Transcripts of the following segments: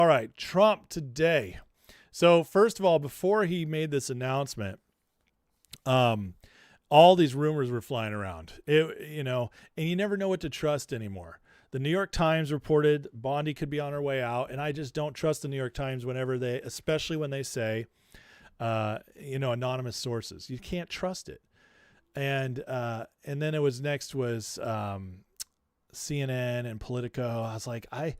All right, Trump today. So first of all, before he made this announcement, all these rumors were flying around, and you never know what to trust anymore. The New York Times reported Bondi could be on her way out, and I just don't trust the New York Times especially when they say, anonymous sources. You can't trust it. And then it was CNN and Politico. I was like, a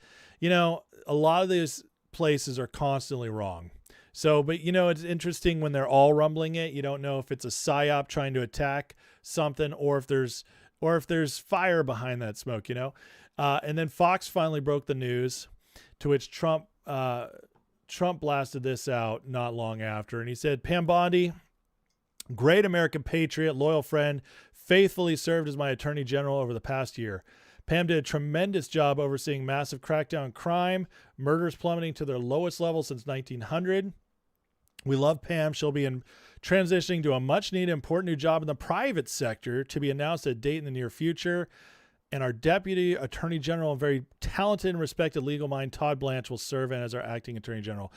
lot of these places are constantly wrong. So, but it's interesting when they're all rumbling it. You don't know if it's a psyop trying to attack something, or if there's fire behind that smoke. And then Fox finally broke the news, to which Trump blasted this out not long after, and he said, "Pam Bondi, great American patriot, loyal friend, faithfully served as my attorney general over the past year. Pam did a tremendous job overseeing massive crackdown on crime, murders plummeting to their lowest level since 1900. We love Pam. She'll be transitioning to a much-needed, important new job in the private sector to be announced at a date in the near future. And our deputy attorney general and very talented and respected legal mind, Todd Blanche, will serve as our acting attorney general."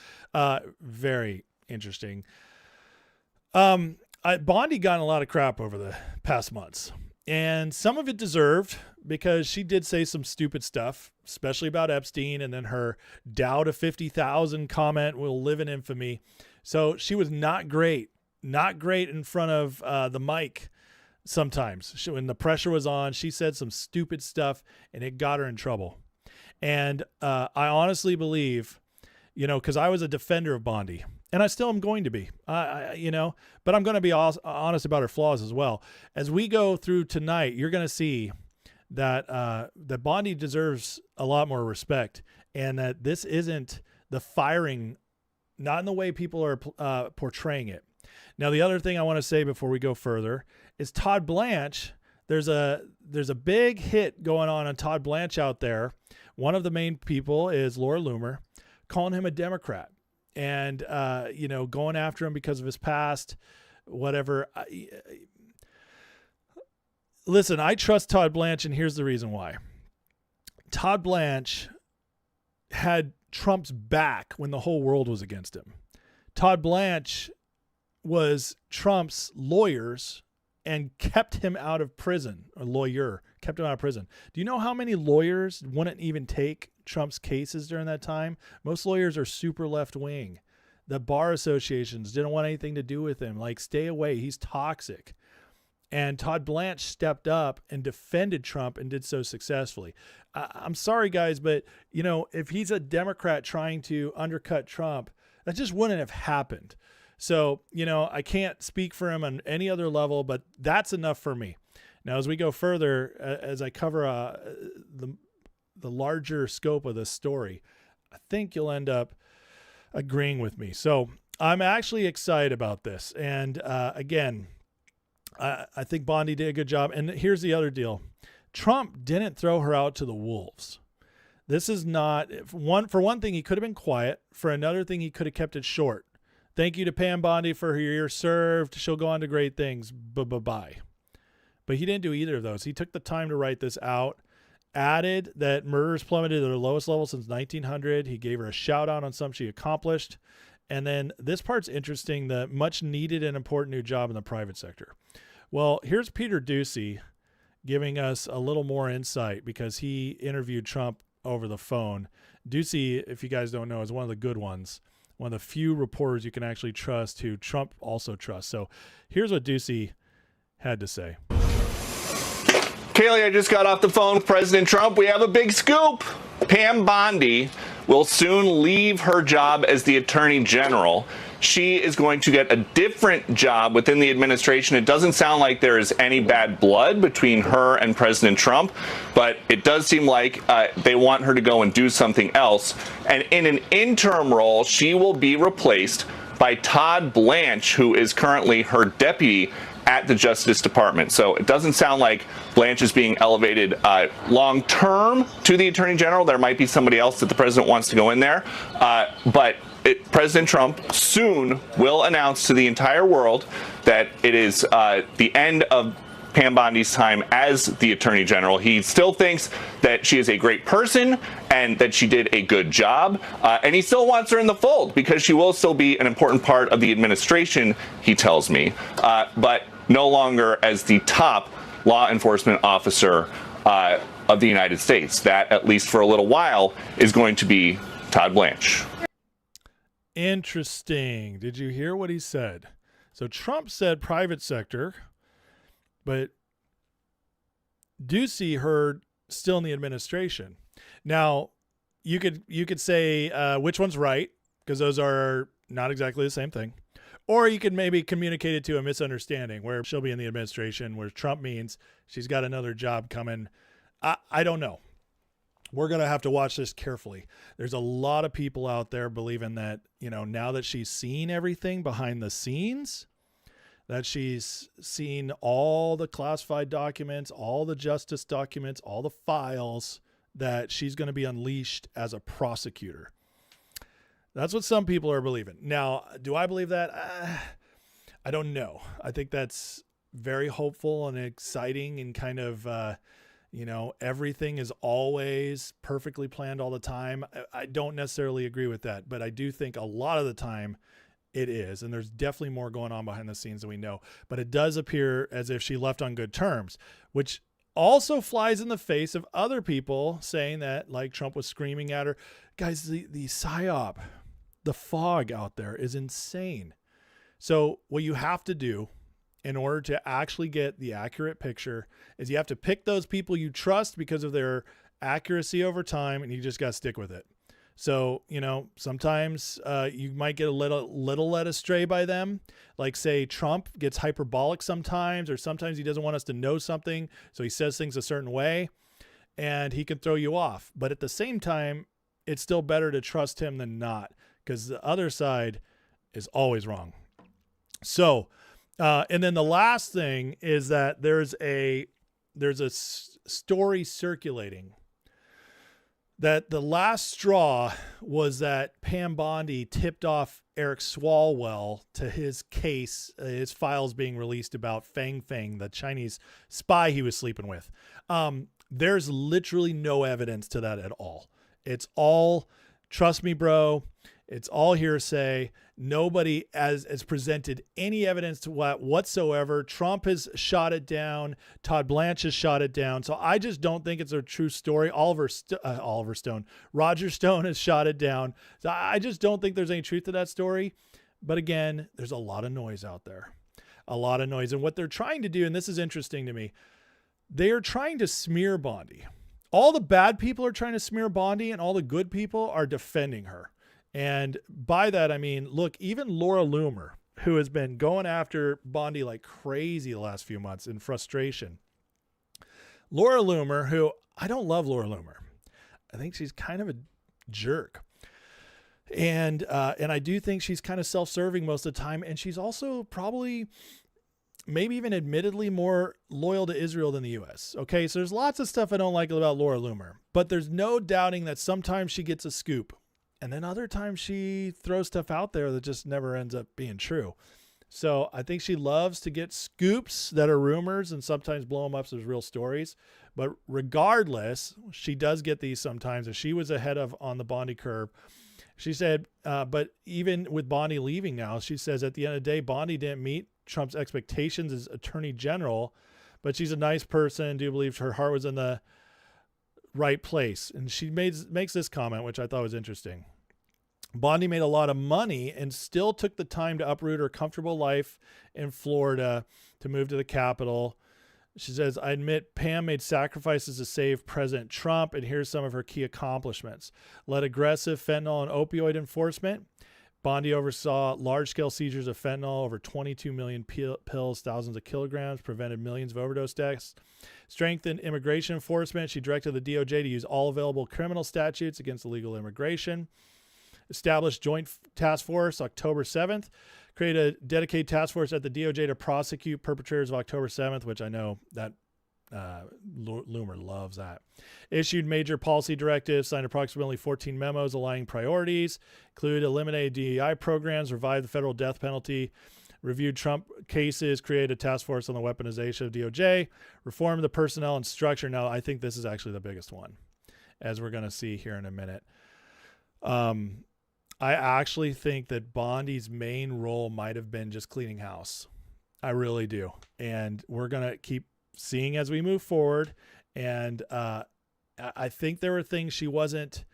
Very interesting. Bondi got a lot of crap over the past months, and some of it deserved, because she did say some stupid stuff, especially about Epstein, and then her Dow to 50,000 comment will live in infamy. So she was not great in front of the mic. Sometimes when the pressure was on, she said some stupid stuff, and it got her in trouble. And I honestly believe, because I was a defender of Bondi, and I still am going to be, but I'm going to be honest about her flaws as well. As we go through tonight, you're going to see that that Bondi deserves a lot more respect, and that this isn't the firing, not in the way people are portraying it. Now, the other thing I want to say before we go further is Todd Blanche. There's a big hit going on Todd Blanche out there. One of the main people is Laura Loomer, calling him a Democrat, and going after him because of his past, whatever. Listen, I trust Todd Blanche, and here's the reason why. Todd Blanche had Trump's back when the whole world was against him. Todd Blanche was Trump's lawyers and kept him out of prison. A lawyer kept him out of prison. Do you know how many lawyers wouldn't even take Trump's cases during that time? Most lawyers are super left wing. The bar associations didn't want anything to do with him. Like, stay away. He's toxic. And Todd Blanche stepped up and defended Trump, and did so successfully. I'm sorry, guys, but, if he's a Democrat trying to undercut Trump, that just wouldn't have happened. So, I can't speak for him on any other level, but that's enough for me. Now, as we go further, as I cover the larger scope of this story, I think you'll end up agreeing with me. So I'm actually excited about this. And again, I think Bondi did a good job. And here's the other deal. Trump didn't throw her out to the wolves. This is not for one thing, he could have been quiet. For another thing, he could have kept it short. Thank you to Pam Bondi for her year served. She'll go on to great things. Bye. But he didn't do either of those. He took the time to write this out, added that murders plummeted to their lowest level since 1900. He gave her a shout out on something she accomplished. And then this part's interesting, the much needed and important new job in the private sector. Well, here's Peter Doocy giving us a little more insight, because he interviewed Trump over the phone. Doocy, if you guys don't know, is one of the good ones. One of the few reporters you can actually trust, who Trump also trusts. So here's what Doocy had to say. Kaylee, I just got off the phone with President Trump. We have a big scoop. Pam Bondi will soon leave her job as the Attorney General. She is going to get a different job within the administration. It doesn't sound like there is any bad blood between her and President Trump, but it does seem like they want her to go and do something else. And in an interim role, she will be replaced by Todd Blanche, who is currently her deputy at the Justice Department. So it doesn't sound like Blanche is being elevated long term to the Attorney General. There might be somebody else that the president wants to go in there. But President Trump soon will announce to the entire world that it is the end of Pam Bondi's time as the Attorney General. He still thinks that she is a great person and that she did a good job. And he still wants her in the fold because she will still be an important part of the administration, he tells me, but no longer as the top law enforcement officer of the United States. That, at least for a little while, is going to be Todd Blanche. Interesting. Did you hear what he said? So Trump said private sector, but Ducey heard still in the administration. Now, you could say which one's right, because those are not exactly the same thing. Or you could maybe communicate it to a misunderstanding where she'll be in the administration, where Trump means she's got another job coming. I don't know. We're going to have to watch this carefully. There's a lot of people out there believing that, now that she's seen everything behind the scenes, that she's seen all the classified documents, all the justice documents, all the files, that she's going to be unleashed as a prosecutor. That's what some people are believing. Now, do I believe that? I don't know. I think that's very hopeful and exciting and kind of, everything is always perfectly planned all the time. I don't necessarily agree with that, but I do think a lot of the time it is. And there's definitely more going on behind the scenes than we know. But it does appear as if she left on good terms, which also flies in the face of other people saying that, like Trump was screaming at her. Guys, the PSYOP, the fog out there is insane. So what you have to do in order to actually get the accurate picture is you have to pick those people you trust because of their accuracy over time, and you just got to stick with it. So, sometimes you might get a little led astray by them. Like, say, Trump gets hyperbolic sometimes, or sometimes he doesn't want us to know something, so he says things a certain way, and he can throw you off. But at the same time, it's still better to trust him than not, because the other side is always wrong. So, and then the last thing is that there's a story circulating that the last straw was that Pam Bondi tipped off Eric Swalwell to his case, his files being released about Fang Fang, the Chinese spy he was sleeping with. There's literally no evidence to that at all. It's all, trust me, bro, it's all hearsay. Nobody has presented any evidence to what whatsoever. Trump has shot it down. Todd Blanche has shot it down. So I just don't think it's a true story. Roger Stone has shot it down. So I just don't think there's any truth to that story. But again, there's a lot of noise out there. A lot of noise. And what they're trying to do, and this is interesting to me, they are trying to smear Bondi. All the bad people are trying to smear Bondi, and all the good people are defending her. And by that, I mean, look, even Laura Loomer, who has been going after Bondi like crazy the last few months in frustration. Laura Loomer, who I don't love Laura Loomer. I think she's kind of a jerk. And I do think she's kind of self-serving most of the time. And she's also probably maybe even admittedly more loyal to Israel than the U.S. Okay, so there's lots of stuff I don't like about Laura Loomer. But there's no doubting that sometimes she gets a scoop. And then other times she throws stuff out there that just never ends up being true. So I think she loves to get scoops that are rumors and sometimes blow them up as real stories. But regardless, she does get these sometimes. And she was ahead of on the Bondi curve. She said, but even with Bondi leaving now, she says at the end of the day, Bondi didn't meet Trump's expectations as Attorney General, but she's a nice person. Do believe her heart was in the right place. And she makes this comment, which I thought was interesting. Bondi made a lot of money and still took the time to uproot her comfortable life in Florida to move to the Capitol. She says, I admit Pam made sacrifices to save President Trump, and here's some of her key accomplishments. Led aggressive fentanyl and opioid enforcement. Bondi oversaw large-scale seizures of fentanyl, over 22 million pills, thousands of kilograms, prevented millions of overdose deaths. Strengthened immigration enforcement. She directed the DOJ to use all available criminal statutes against illegal immigration. Established joint task force October 7th. Created a dedicated task force at the DOJ to prosecute perpetrators of October 7th, which I know that Loomer loves that. Issued major policy directives, signed approximately 14 memos aligning priorities, include eliminated DEI programs, revived the federal death penalty, reviewed Trump cases, created a task force on the weaponization of DOJ, reformed the personnel and structure. Now, I think this is actually the biggest one, as we're going to see here in a minute. I actually think that Bondi's main role might have been just cleaning house. I really do. And we're going to keep seeing as we move forward. And I think there were things she wasn't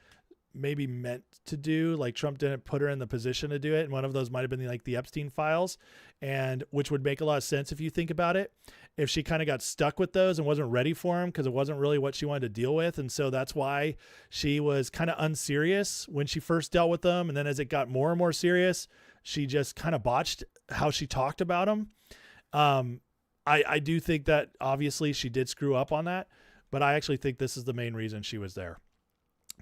maybe meant to do. Like Trump didn't put her in the position to do it. And one of those might have been like the Epstein files, and which would make a lot of sense if you think about it. If she kind of got stuck with those and wasn't ready for them because it wasn't really what she wanted to deal with. And so that's why she was kind of unserious when she first dealt with them. And then as it got more and more serious, she just kind of botched how she talked about them. I do think that obviously she did screw up on that, but I actually think this is the main reason she was there,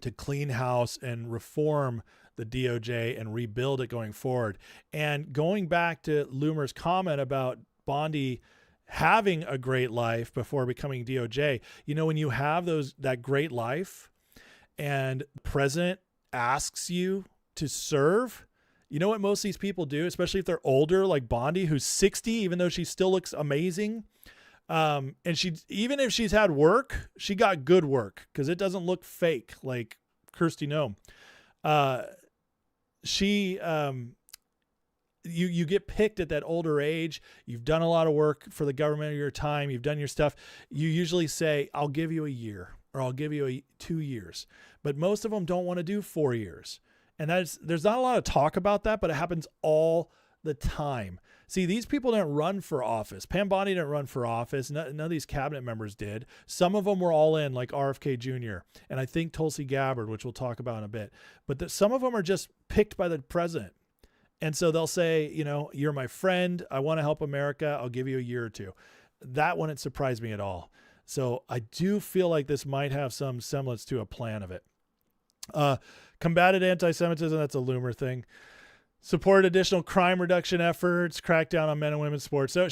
to clean house and reform the DOJ and rebuild it going forward. And going back to Loomer's comment about Bondi having a great life before becoming DOJ, you know, when you have that great life and the president asks you to serve, you know what most of these people do, especially if they're older, like Bondi, who's 60, even though she still looks amazing. And even if she's had work, she got good work because it doesn't look fake like Kristi Noem. You get picked at that older age. You've done a lot of work for the government of your time. You've done your stuff. You usually say, I'll give you a year, or I'll give you 2 years. But most of them don't want to do 4 years. And there's not a lot of talk about that, but it happens all the time. See, these people didn't run for office. Pam Bondi didn't run for office. None of these cabinet members did. Some of them were all in, like RFK Jr. And I think Tulsi Gabbard, which we'll talk about in a bit. But some of them are just picked by the president. And so they'll say, you know, you're my friend. I want to help America. I'll give you a year or two. That wouldn't surprise me at all. So I do feel like this might have some semblance to a plan of it. Combated anti-Semitism. That's a Loomer thing. Support additional crime reduction efforts, crack down on men and women's sports. So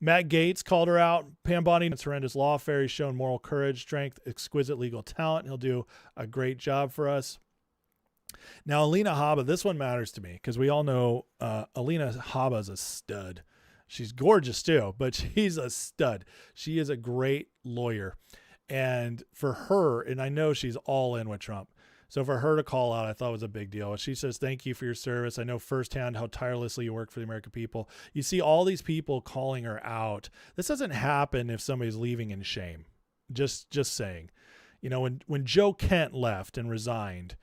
Matt Gaetz called her out. Pam Bondi, it's horrendous lawfare. He's shown moral courage, strength, exquisite legal talent. He'll do a great job for us. Now, Alina Habba, this one matters to me because we all know Alina Habba is a stud. She's gorgeous too, but she's a stud. She is a great lawyer. And for her, and I know she's all in with Trump, so for her to call out, I thought was a big deal. She says, thank you for your service. I know firsthand how tirelessly you work for the American people. You see all these people calling her out. This doesn't happen if somebody's leaving in shame. Just saying. You know, when Joe Kent left and resigned,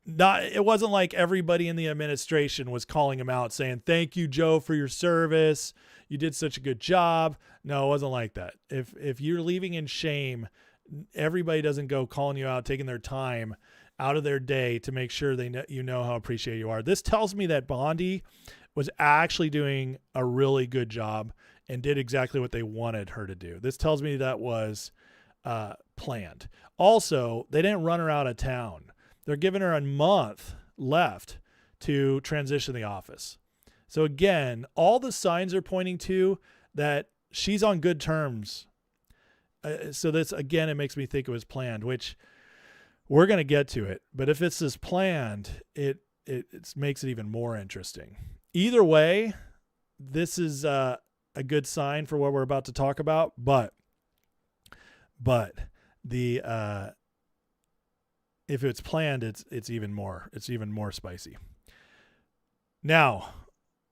it wasn't like everybody in the administration was calling him out saying, thank you, Joe, for your service. You did such a good job. No, it wasn't like that. If you're leaving in shame, everybody doesn't go calling you out, taking their time out of their day to make sure you know how appreciated you are. This tells me that Bondi was actually doing a really good job and did exactly what they wanted her to do. This tells me that was planned. Also, they didn't run her out of town. They're giving her a month left to transition the office. So again, all the signs are pointing to that she's on good terms. So this, again, it makes me think it was planned, which we're going to get to it. But if this is planned, it makes it even more interesting. Either way, this is a good sign for what we're about to talk about. But the if it's planned, it's even more spicy. Now,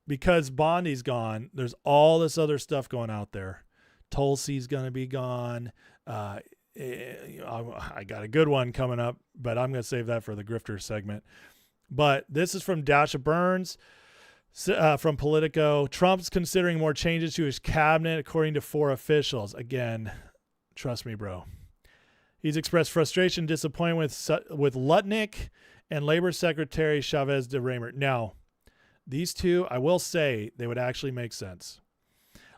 because Bondi's gone, there's all this other stuff going out there. Tulsi's going to be gone. I got a good one coming up, but I'm going to save that for the grifter segment. But this is from Dasha Burns from Politico. Trump's considering more changes to his cabinet, according to 4 officials. Again, trust me, bro. He's expressed frustration, disappointment with Lutnick and Labor Secretary Chavez de Raymer. Now, these two, I will say, they would actually make sense.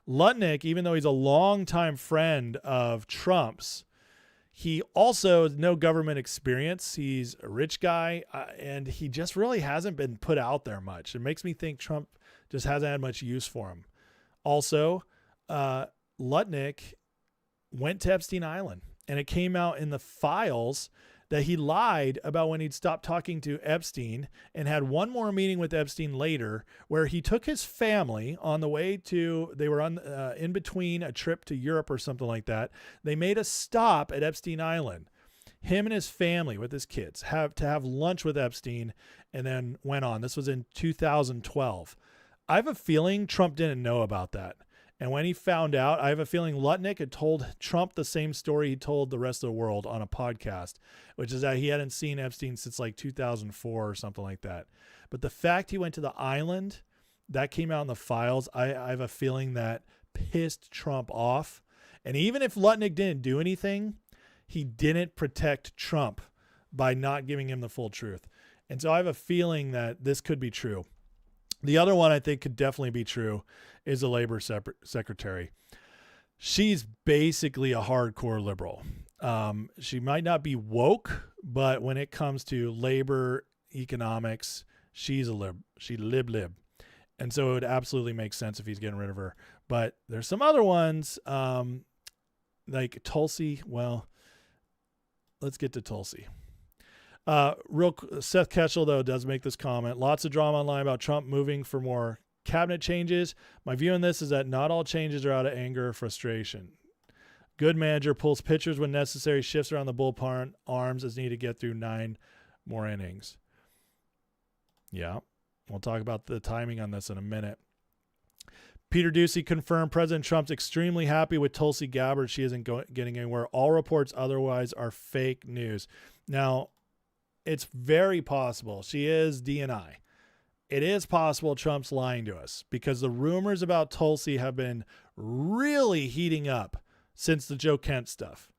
Lutnick, even though he's a longtime friend of Trump's, he also has no government experience. He's a rich guy, and he just really hasn't been put out there much. It makes me think Trump just hasn't had much use for him. Also, Lutnick went to Epstein Island, and it came out in the files that he lied about when he'd stopped talking to Epstein and had one more meeting with Epstein later where he took his family on the way to, they were on in between a trip to Europe or something like that. They made a stop at Epstein Island. Him and his family with his kids have lunch with Epstein and then went on. This was in 2012. I have a feeling Trump didn't know about that. And when he found out, I have a feeling Lutnick had told Trump the same story he told the rest of the world on a podcast, which is that he hadn't seen Epstein since like 2004 or something like that. But the fact he went to the island, that came out in the files. I have a feeling that pissed Trump off. And even if Lutnick didn't do anything, he didn't protect Trump by not giving him the full truth. And so I have a feeling that this could be true. The other one I think could definitely be true is the labor secretary. She's basically a hardcore liberal. She might not be woke, but when it comes to labor economics, she's a lib. She lib. And so it would absolutely make sense if he's getting rid of her. But there's some other ones like Tulsi. Well, let's get to Tulsi. Seth Ketchel, though, does make this comment. Lots of drama online about Trump moving for more cabinet changes. My view on this is that not all changes are out of anger or frustration. Good manager pulls pitchers when necessary, shifts around the bullpen arms as needed to get through 9 more innings. Yeah, we'll talk about the timing on this in a minute. Peter Ducey confirmed President Trump's extremely happy with Tulsi Gabbard. She isn't getting anywhere. All reports otherwise are fake news. Now, it's very possible she is DNI. It is possible Trump's lying to us because the rumors about Tulsi have been really heating up since the Joe Kent stuff.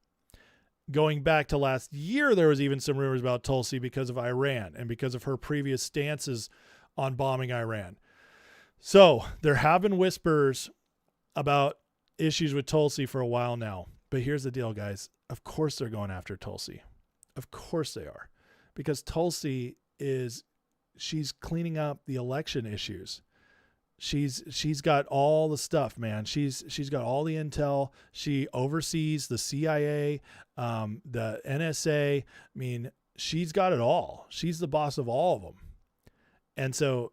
Going back to last year, there was even some rumors about Tulsi because of Iran and because of her previous stances on bombing Iran. So there have been whispers about issues with Tulsi for a while now. But here's the deal, guys. Of course they're going after Tulsi. Of course they are. Because Tulsi she's cleaning up the election issues. She's got all the stuff, man. She's got all the intel. She oversees the CIA, the NSA. I mean, she's got it all. She's the boss of all of them. And so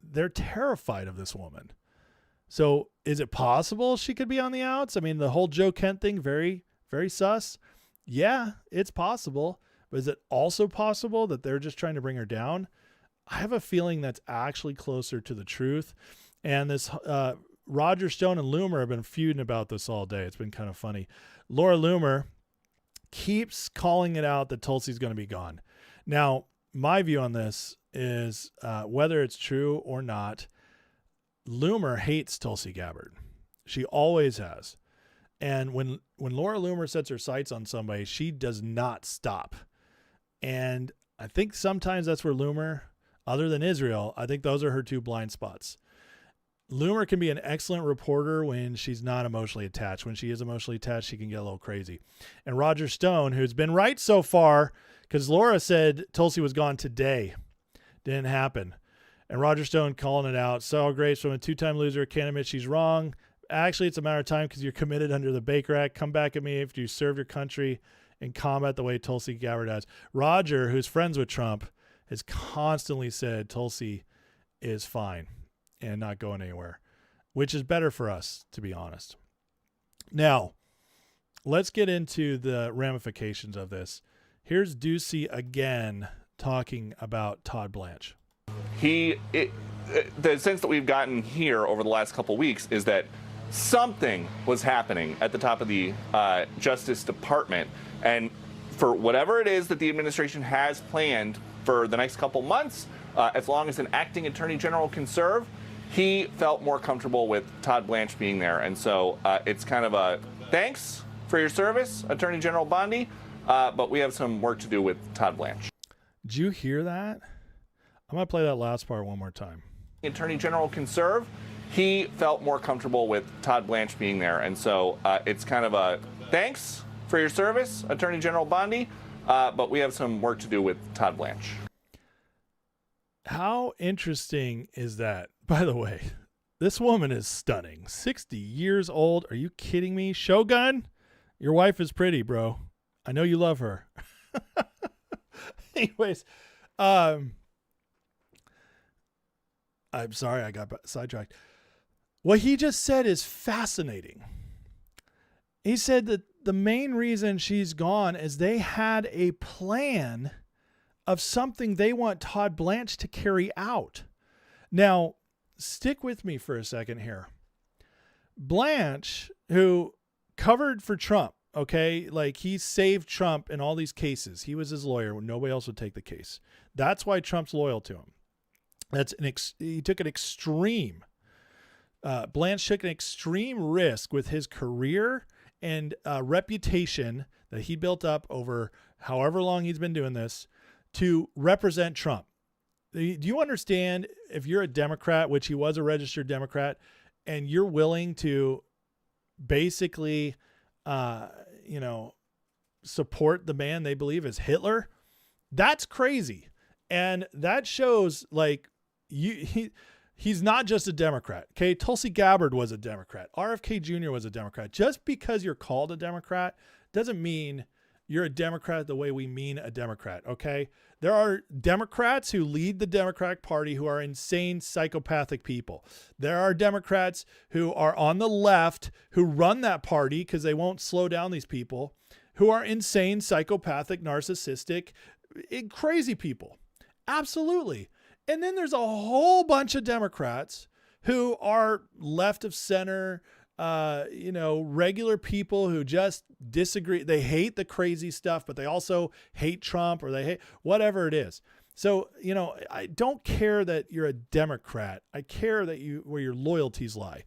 they're terrified of this woman. So is it possible she could be on the outs? I mean, the whole Joe Kent thing, very, very sus. Yeah, it's possible. But is it also possible that they're just trying to bring her down? I have a feeling that's actually closer to the truth. And this Roger Stone and Loomer have been feuding about this all day. It's been kind of funny. Laura Loomer keeps calling it out that Tulsi's going to be gone. Now, my view on this is whether it's true or not, Loomer hates Tulsi Gabbard. She always has. And when Laura Loomer sets her sights on somebody, she does not stop. And I think sometimes that's where Loomer, other than Israel, I think those are her two blind spots. Loomer can be an excellent reporter when she's not emotionally attached. When she is emotionally attached, she can get a little crazy. And Roger Stone, who's been right so far, because Laura said Tulsi was gone today. Didn't happen. And Roger Stone calling it out. Sour grapes from a 2-time loser. Can't admit she's wrong. Actually, it's a matter of time because you're committed under the Baker Act. Come back at me if you serve your country in combat the way Tulsi Gabbard has. Roger, who's friends with Trump, has constantly said Tulsi is fine and not going anywhere, which is better for us, to be honest. Now, let's get into the ramifications of this. Here's Ducey again talking about Todd Blanche. The sense that we've gotten here over the last couple of weeks is that something was happening at the top of the Justice Department. And for whatever it is that the administration has planned for the next couple months, as long as an acting attorney general can serve, he felt more comfortable with Todd Blanche being there. And so it's kind of a thanks for your service, Attorney General Bondi, but we have some work to do with Todd Blanche. Did you hear that? I'm going to play that last part one more time. Attorney General can serve. He felt more comfortable with Todd Blanche being there. And so it's kind of a thanks for your service, Attorney General Bondi, but we have some work to do with Todd Blanche. How interesting is that? By the way, this woman is stunning. 60 years old. Are you kidding me? Shogun, your wife is pretty, bro. I know you love her. Anyways, I'm sorry I got sidetracked. What he just said is fascinating. He said that the main reason she's gone is they had a plan of something they want Todd Blanche to carry out. Now, stick with me for a second here. Blanche, who covered for Trump, okay, like he saved Trump in all these cases. He was his lawyer when nobody else would take the case. That's why Trump's loyal to him. He took an extreme. Blanche took an extreme risk with his career and reputation that he built up over however long he's been doing this to represent Trump. Do you understand, if you're a Democrat, which he was a registered Democrat, and you're willing to basically, support the man they believe is Hitler? That's crazy. And that shows like he's not just a Democrat. Okay. Tulsi Gabbard was a Democrat. RFK Jr. was a Democrat. Just because you're called a Democrat doesn't mean you're a Democrat the way we mean a Democrat. Okay. There are Democrats who lead the Democratic Party who are insane, psychopathic people. There are Democrats who are on the left who run that party because they won't slow down these people, who are insane, psychopathic, narcissistic, crazy people. Absolutely. And then there's a whole bunch of Democrats who are left of center, regular people who just disagree. They hate the crazy stuff, but they also hate Trump, or they hate whatever it is. So, I don't care that you're a Democrat. I care that where your loyalties lie.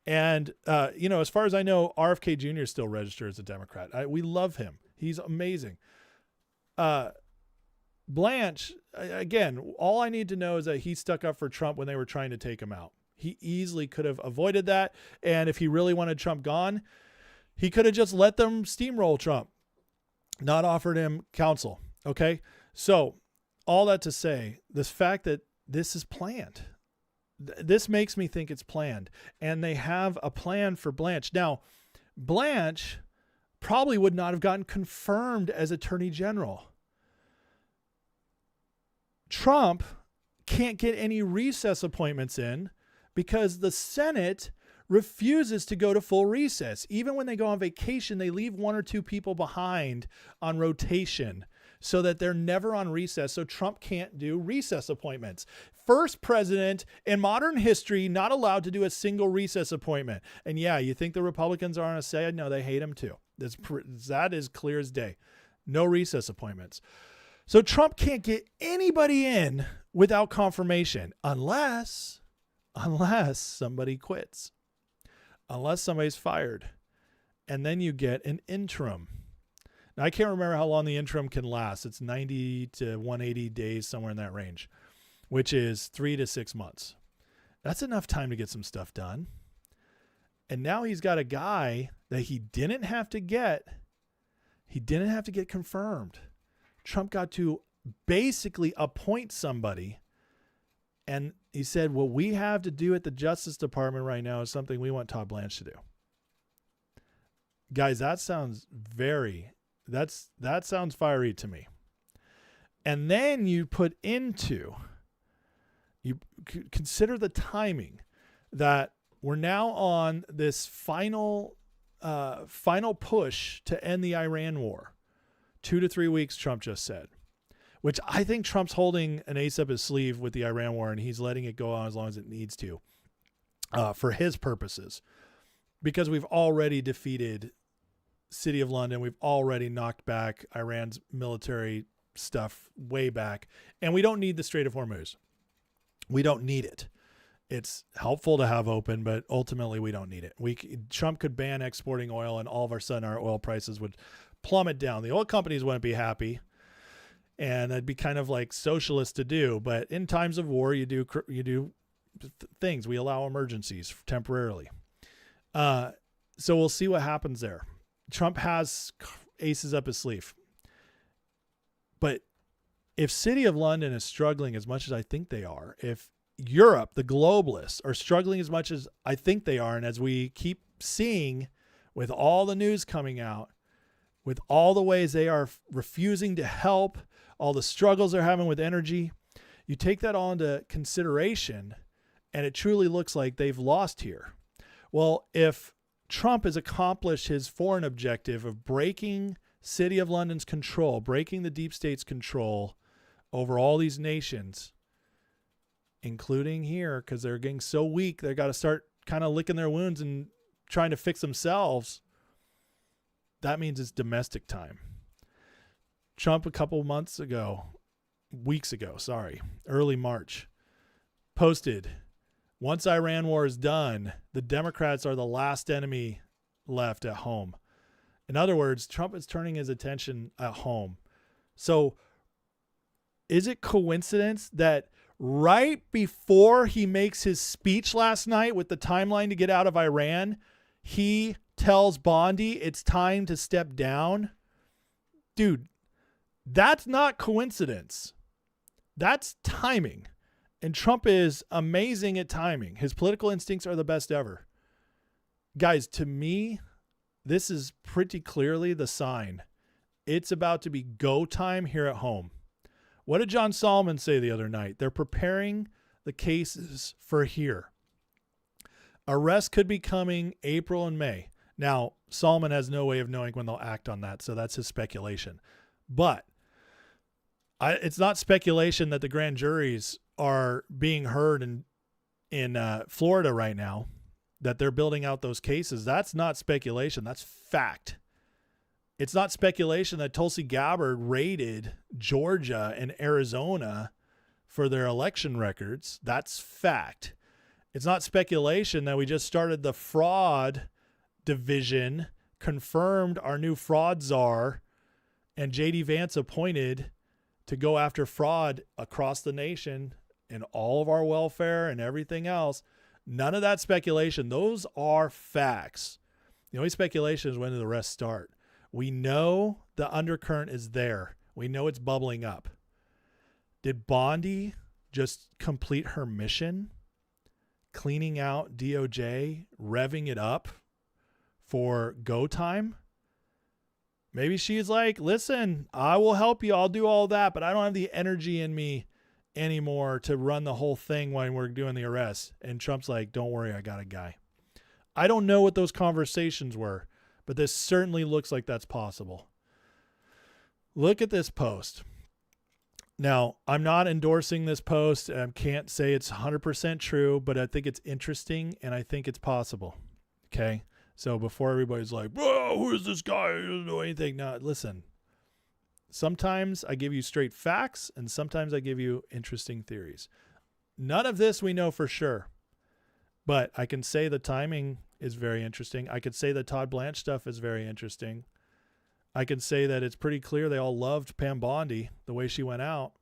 And, as far as I know, RFK Jr. is still registered as a Democrat. We love him. He's amazing. Blanche, again, all I need to know is that he stuck up for Trump when they were trying to take him out. He easily could have avoided that. And if he really wanted Trump gone, he could have just let them steamroll Trump, not offered him counsel. Okay. So all that to say, this fact that this is planned, this makes me think it's planned, and they have a plan for Blanche. Now, Blanche probably would not have gotten confirmed as Attorney General. Trump can't get any recess appointments in because the Senate refuses to go to full recess. Even when they go on vacation, they leave one or two people behind on rotation so that they're never on recess. So Trump can't do recess appointments. First president in modern history not allowed to do a single recess appointment. And yeah, you think the Republicans are on a say? No, they hate him too. That is clear as day. No recess appointments. So Trump can't get anybody in without confirmation unless somebody quits, unless somebody's fired. And then you get an interim. Now, I can't remember how long the interim can last. It's 90 to 180 days, somewhere in that range, which is 3 to 6 months. That's enough time to get some stuff done. And now he's got a guy that he didn't have to get confirmed. Trump got to basically appoint somebody. And he said, what we have to do at the Justice Department right now is something we want Todd Blanche to do. Guys, that sounds that sounds fiery to me. And then you consider the timing that we're now on this final push to end the Iran war. 2 to 3 weeks, Trump just said, which I think Trump's holding an ace up his sleeve with the Iran war, and he's letting it go on as long as it needs to for his purposes, because we've already defeated City of London. We've already knocked back Iran's military stuff way back, and we don't need the Strait of Hormuz. We don't need it. It's helpful to have open, but ultimately we don't need it. Trump could ban exporting oil, and all of a sudden our oil prices would plummet down. The oil companies wouldn't be happy, and that'd be kind of like socialist to do. But in times of war, you do things. We allow emergencies temporarily. So we'll see what happens there. Trump has aces up his sleeve. But if City of London is struggling as much as I think they are, if Europe, the globalists, are struggling as much as I think they are, and as we keep seeing with all the news coming out, with all the ways they are refusing to help, all the struggles they're having with energy. You take that all into consideration, and it truly looks like they've lost here. Well, if Trump has accomplished his foreign objective of breaking City of London's control, breaking the deep state's control over all these nations, including here, because they're getting so weak, they got to start kind of licking their wounds and trying to fix themselves. That means it's domestic time. Trump a couple weeks ago, early March, posted, once Iran war is done, the Democrats are the last enemy left at home. In other words, Trump is turning his attention at home. So is it coincidence that right before he makes his speech last night with the timeline to get out of Iran, he tells Bondi it's time to step down? Dude, that's not coincidence. That's timing. And Trump is amazing at timing. His political instincts are the best ever. Guys, to me, this is pretty clearly the sign. It's about to be go time here at home. What did John Solomon say the other night? They're preparing the cases for here. Arrest could be coming April and May. Now, Solomon has no way of knowing when they'll act on that, so that's his speculation. But it's not speculation that the grand juries are being heard in Florida right now, that they're building out those cases. That's not speculation. That's fact. It's not speculation that Tulsi Gabbard raided Georgia and Arizona for their election records. That's fact. It's not speculation that we just started the fraud division, confirmed our new fraud czar, and J.D. Vance appointed to go after fraud across the nation and all of our welfare and everything else. None of that speculation. Those are facts. The only speculation is when do the rest start. We know the undercurrent is there. We know it's bubbling up. Did Bondi just complete her mission? Cleaning out DOJ, revving it up for go time? Maybe she's like, listen, I will help you. I'll do all that, but I don't have the energy in me anymore to run the whole thing when we're doing the arrest. And Trump's like, don't worry, I got a guy. I don't know what those conversations were, but this certainly looks like that's possible. Look at this post. Now, I'm not endorsing this post. I can't say it's 100% true, but I think it's interesting and I think it's possible. Okay? So before everybody's like, bro, who is this guy? He doesn't know anything. No, listen. Sometimes I give you straight facts and sometimes I give you interesting theories. None of this we know for sure, but I can say the timing is very interesting. I could say the Todd Blanche stuff is very interesting. I can say that it's pretty clear they all loved Pam Bondi, the way she went out.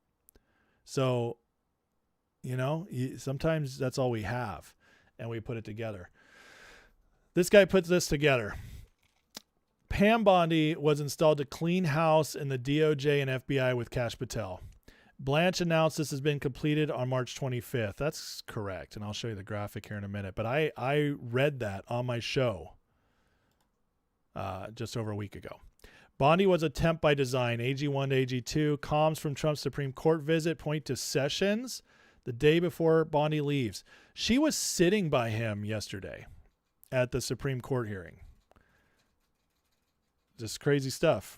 So, sometimes that's all we have and we put it together. This guy puts this together. Pam Bondi was installed to clean house in the DOJ and FBI with Kash Patel. Blanche announced this has been completed on March 25th. That's correct. And I'll show you the graphic here in a minute. But I read that on my show just over a week ago. Bondi was a temp by design. AG1 to AG2. Comms from Trump's Supreme Court visit point to Sessions the day before Bondi leaves. She was sitting by him yesterday at the Supreme Court hearing. Just crazy stuff.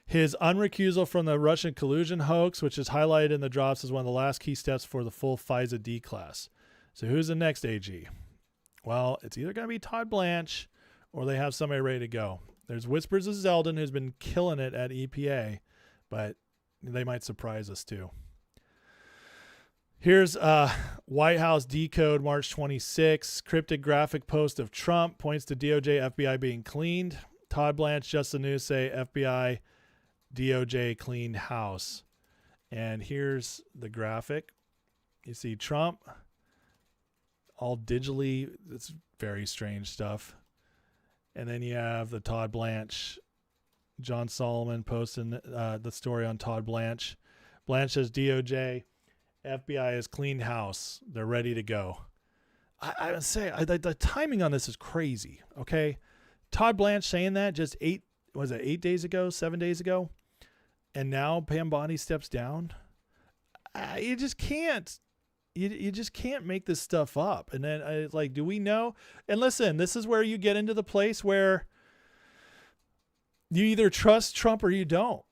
His unrecusal from the Russian collusion hoax, which is highlighted in the drops, is one of the last key steps for the full FISA D class. So who's the next AG? Well, it's either going to be Todd Blanche or they have somebody ready to go. There's whispers of Zeldin, who's been killing it at EPA, but they might surprise us too. Here's White House decode March 26. Cryptic graphic post of Trump points to DOJ, FBI being cleaned. Todd Blanche, Just the News say FBI, DOJ cleaned house. And here's the graphic. You see Trump all digitally. It's very strange stuff. And then you have the Todd Blanche, John Solomon posting the story on Todd Blanche. Blanche says DOJ, FBI has cleaned house. They're ready to go. I would say the timing on this is crazy. Okay. Todd Blanche saying that just 7 days ago. and now Pam Bondi steps down. You just can't. You just can't make this stuff up. And then like, do we know? And listen, this is where you get into the place where you either trust Trump or you don't.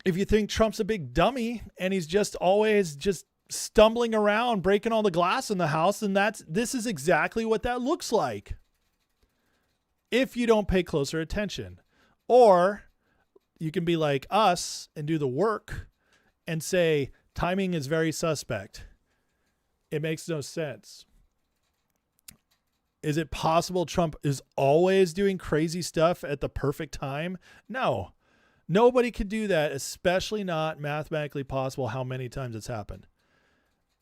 If you think Trump's a big dummy and he's just always just stumbling around, breaking all the glass in the house, then this is exactly what that looks like. If you don't pay closer attention. Or you can be like us and do the work and say timing is very suspect. It makes no sense. Is it possible Trump is always doing crazy stuff at the perfect time? No. Nobody could do that, especially not mathematically possible how many times it's happened.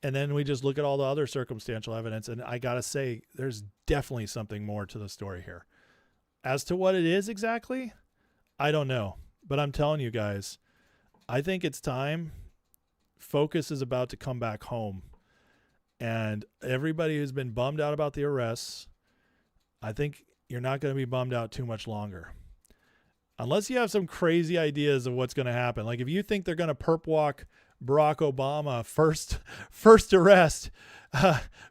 And then we just look at all the other circumstantial evidence, and I got to say, there's definitely something more to the story here. As to what it is exactly, I don't know. But I'm telling you guys, I think it's time. Focus is about to come back home. And everybody who's been bummed out about the arrests, I think you're not going to be bummed out too much longer. Unless you have some crazy ideas of what's going to happen. Like if you think they're going to perp walk Barack Obama first arrest,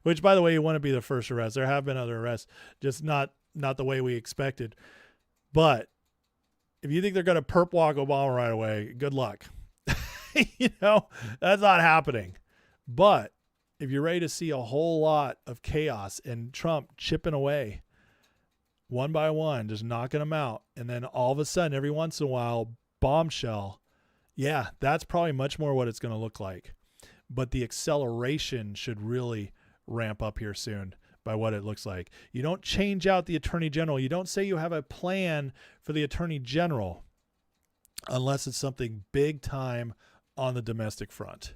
which by the way, you want to be the first arrest. There have been other arrests, just not the way we expected. But if you think they're going to perp walk Obama right away, good luck. That's not happening. But if you're ready to see a whole lot of chaos and Trump chipping away one by one, just knocking them out, and then all of a sudden, every once in a while, bombshell, yeah, that's probably much more what it's going to look like. But the acceleration should really ramp up here soon by what it looks like. You don't change out the attorney general. You don't say you have a plan for the attorney general unless it's something big time on the domestic front.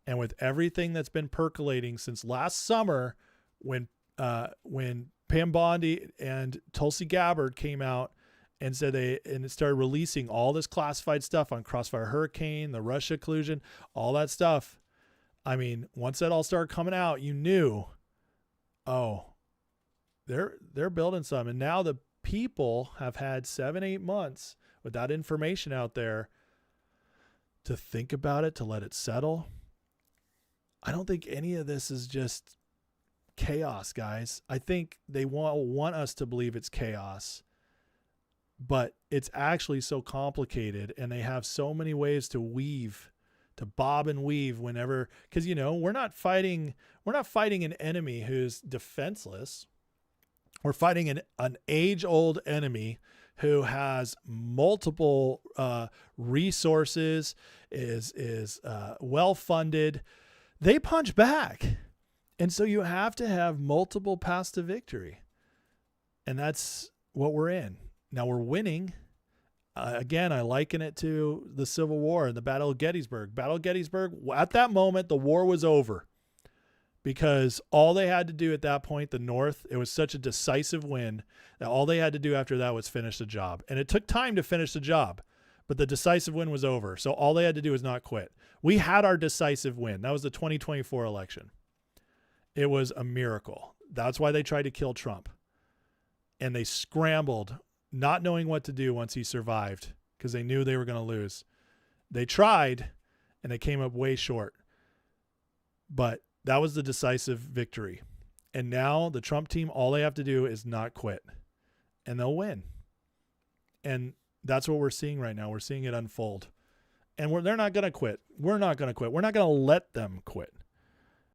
And with everything that's been percolating since last summer, when Pam Bondi and Tulsi Gabbard came out and said it started releasing all this classified stuff on Crossfire Hurricane, the Russia collusion, all that stuff. I mean, once that all started coming out, you knew, oh, they're building some. And now the people have had 7-8 months with that information out there to think about it, to let it settle. I don't think any of this is just chaos, guys. I think they want us to believe it's chaos, but it's actually so complicated, and they have so many ways to bob and weave whenever, because we're not fighting an enemy who's defenseless. We're fighting an age-old enemy who has multiple resources, is well-funded. They punch back. And so you have to have multiple paths to victory. And that's what we're in. Now we're winning. Again, I liken it to the Civil War and the Battle of Gettysburg. Battle of Gettysburg, at that moment, the war was over. Because all they had to do at that point, the North, it was such a decisive win that all they had to do after that was finish the job. And it took time to finish the job, but the decisive win was over. So all they had to do was not quit. We had our decisive win. That was the 2024 election. It was a miracle. That's why they tried to kill Trump. And they scrambled, not knowing what to do once he survived, because they knew they were going to lose. They tried, and they came up way short. But that was the decisive victory. And now the Trump team, all they have to do is not quit, and they'll win. And that's what we're seeing right now. We're seeing it unfold. And they're not going to quit. We're not going to quit. We're not going to let them quit.